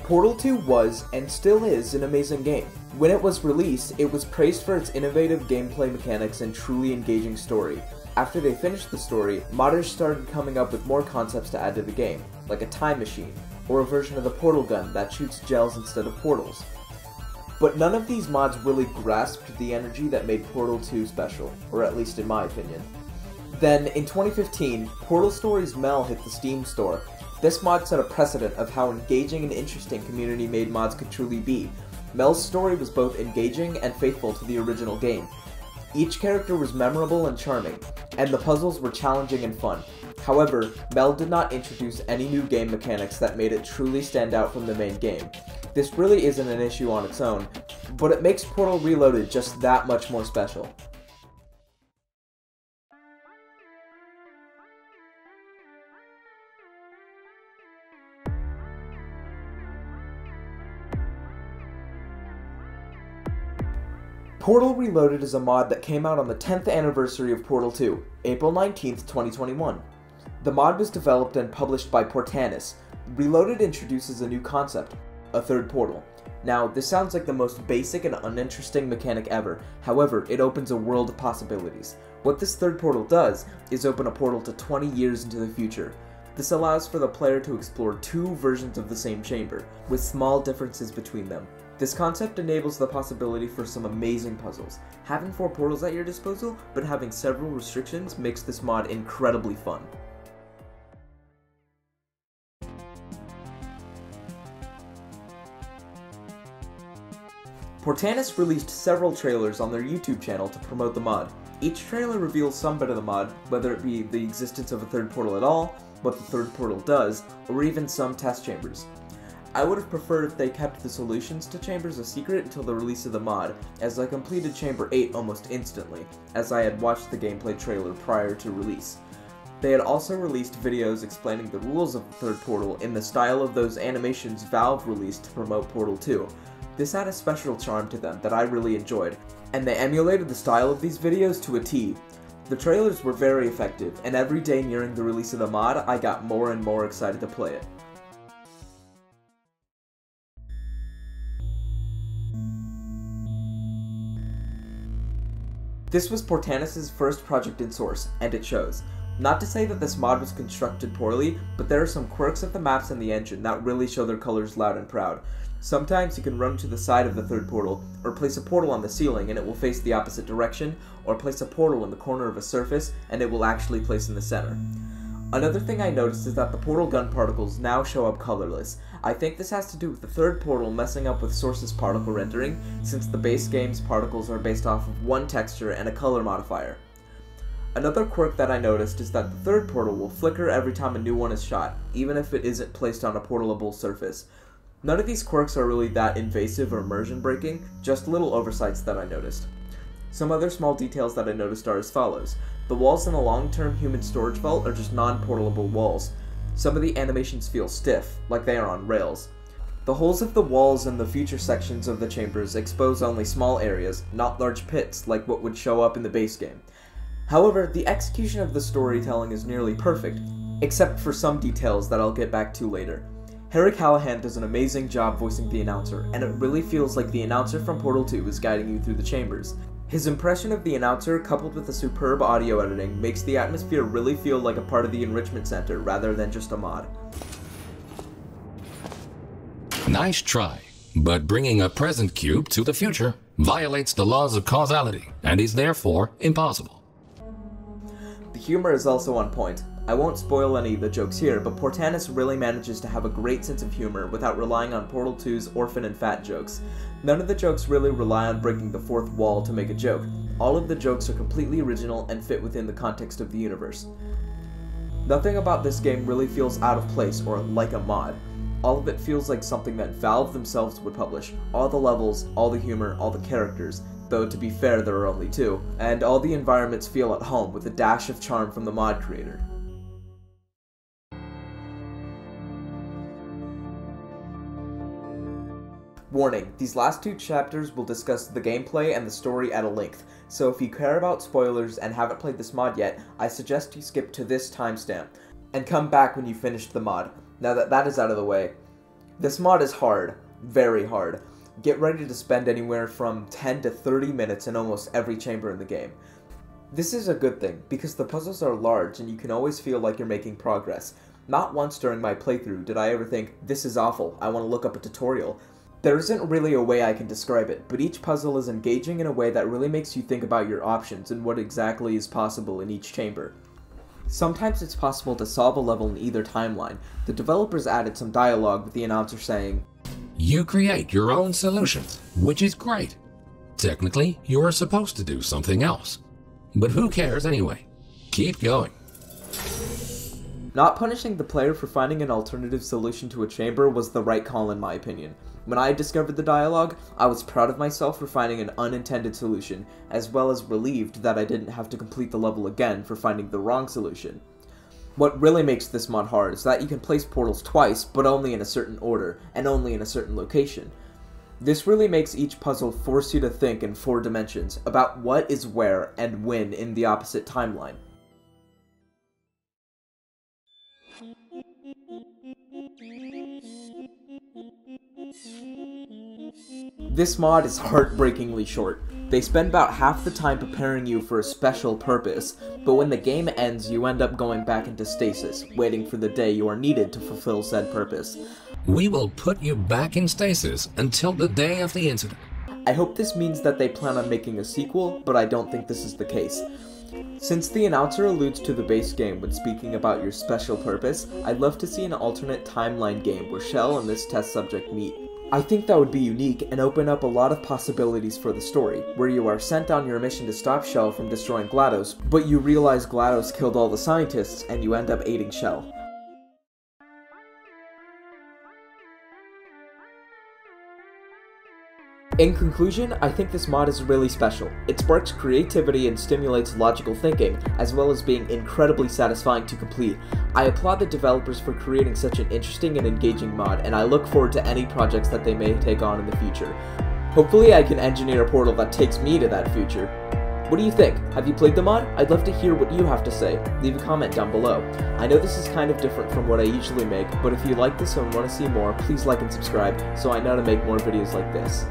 Portal 2 was, and still is, an amazing game. When it was released, it was praised for its innovative gameplay mechanics and truly engaging story. After they finished the story, modders started coming up with more concepts to add to the game, like a time machine, or a version of the portal gun that shoots gels instead of portals. But none of these mods really grasped the energy that made Portal 2 special, or at least in my opinion. Then, in 2015, Portal Stories Mel hit the Steam store. This mod set a precedent of how engaging and interesting community-made mods could truly be. Mel's story was both engaging and faithful to the original game. Each character was memorable and charming, and the puzzles were challenging and fun. However, Mel did not introduce any new game mechanics that made it truly stand out from the main game. This really isn't an issue on its own, but it makes Portal Reloaded just that much more special. Portal Reloaded is a mod that came out on the 10th anniversary of Portal 2, April 19th, 2021. The mod was developed and published by Portanis. Reloaded introduces a new concept, a third portal. Now, this sounds like the most basic and uninteresting mechanic ever, however, it opens a world of possibilities. What this third portal does is open a portal to 20 years into the future. This allows for the player to explore two versions of the same chamber, with small differences between them. This concept enables the possibility for some amazing puzzles. Having 4 portals at your disposal, but having several restrictions makes this mod incredibly fun. Portanis released several trailers on their YouTube channel to promote the mod. Each trailer reveals some bit of the mod, whether it be the existence of a third portal at all, what the third portal does, or even some test chambers. I would have preferred if they kept the solutions to chambers a secret until the release of the mod, as I completed Chamber 8 almost instantly, as I had watched the gameplay trailer prior to release. They had also released videos explaining the rules of the third portal in the style of those animations Valve released to promote Portal 2. This had a special charm to them that I really enjoyed, and they emulated the style of these videos to a T. The trailers were very effective, and every day nearing the release of the mod, I got more and more excited to play it. This was Portanis' first project in Source, and it shows. Not to say that this mod was constructed poorly, but there are some quirks of the maps and the engine that really show their colors loud and proud. Sometimes you can run to the side of the third portal, or place a portal on the ceiling and it will face the opposite direction, or place a portal in the corner of a surface and it will actually place in the center. Another thing I noticed is that the portal gun particles now show up colorless. I think this has to do with the third portal messing up with Source's particle rendering, since the base game's particles are based off of one texture and a color modifier. Another quirk that I noticed is that the third portal will flicker every time a new one is shot, even if it isn't placed on a portalable surface. None of these quirks are really that invasive or immersion breaking, just little oversights that I noticed. Some other small details that I noticed are as follows. The walls in a long-term human storage vault are just non-portalable walls. Some of the animations feel stiff, like they are on rails. The holes of the walls in the future sections of the chambers expose only small areas, not large pits like what would show up in the base game. However, the execution of the storytelling is nearly perfect, except for some details that I'll get back to later. Harry Callahan does an amazing job voicing the announcer, and it really feels like the announcer from Portal 2 is guiding you through the chambers. His impression of the announcer, coupled with the superb audio editing, makes the atmosphere really feel like a part of the enrichment center rather than just a mod. Nice try, but bringing a present cube to the future violates the laws of causality and is therefore impossible. The humor is also on point. I won't spoil any of the jokes here, but Portanis really manages to have a great sense of humor without relying on Portal 2's orphan and fat jokes. None of the jokes really rely on breaking the fourth wall to make a joke. All of the jokes are completely original and fit within the context of the universe. Nothing about this game really feels out of place or like a mod. All of it feels like something that Valve themselves would publish. All the levels, all the humor, all the characters, though to be fair there are only 2, and all the environments feel at home with a dash of charm from the mod creator. Warning, these last 2 chapters will discuss the gameplay and the story at a length, so if you care about spoilers and haven't played this mod yet, I suggest you skip to this timestamp, and come back when you finish the mod. Now that that is out of the way, This mod is hard, very hard. Get ready to spend anywhere from 10 to 30 minutes in almost every chamber in the game. This is a good thing, because the puzzles are large and you can always feel like you're making progress. Not once during my playthrough did I ever think, this is awful, I want to look up a tutorial. There isn't really a way I can describe it, but each puzzle is engaging in a way that really makes you think about your options and what exactly is possible in each chamber. Sometimes it's possible to solve a level in either timeline. The developers added some dialogue with the announcer saying, "You create your own solutions, which is great. Technically, you're supposed to do something else. But who cares anyway? Keep going." Not punishing the player for finding an alternative solution to a chamber was the right call in my opinion. When I discovered the dialogue, I was proud of myself for finding an unintended solution, as well as relieved that I didn't have to complete the level again for finding the wrong solution. What really makes this mod hard is that you can place portals twice, but only in a certain order, and only in a certain location. This really makes each puzzle force you to think in 4 dimensions about what is where and when in the opposite timeline. This mod is heartbreakingly short. They spend about half the time preparing you for a special purpose, but when the game ends you end up going back into stasis, waiting for the day you are needed to fulfill said purpose. We will put you back in stasis until the day of the incident. I hope this means that they plan on making a sequel, but I don't think this is the case. Since the announcer alludes to the base game when speaking about your special purpose, I'd love to see an alternate timeline game where Shell and this test subject meet. I think that would be unique and open up a lot of possibilities for the story, where you are sent on your mission to stop Shell from destroying GLaDOS, but you realize GLaDOS killed all the scientists and you end up aiding Shell. In conclusion, I think this mod is really special. It sparks creativity and stimulates logical thinking, as well as being incredibly satisfying to complete. I applaud the developers for creating such an interesting and engaging mod, and I look forward to any projects that they may take on in the future. Hopefully I can engineer a portal that takes me to that future. What do you think? Have you played the mod? I'd love to hear what you have to say. Leave a comment down below. I know this is kind of different from what I usually make, but if you like this and want to see more, please like and subscribe so I know to make more videos like this.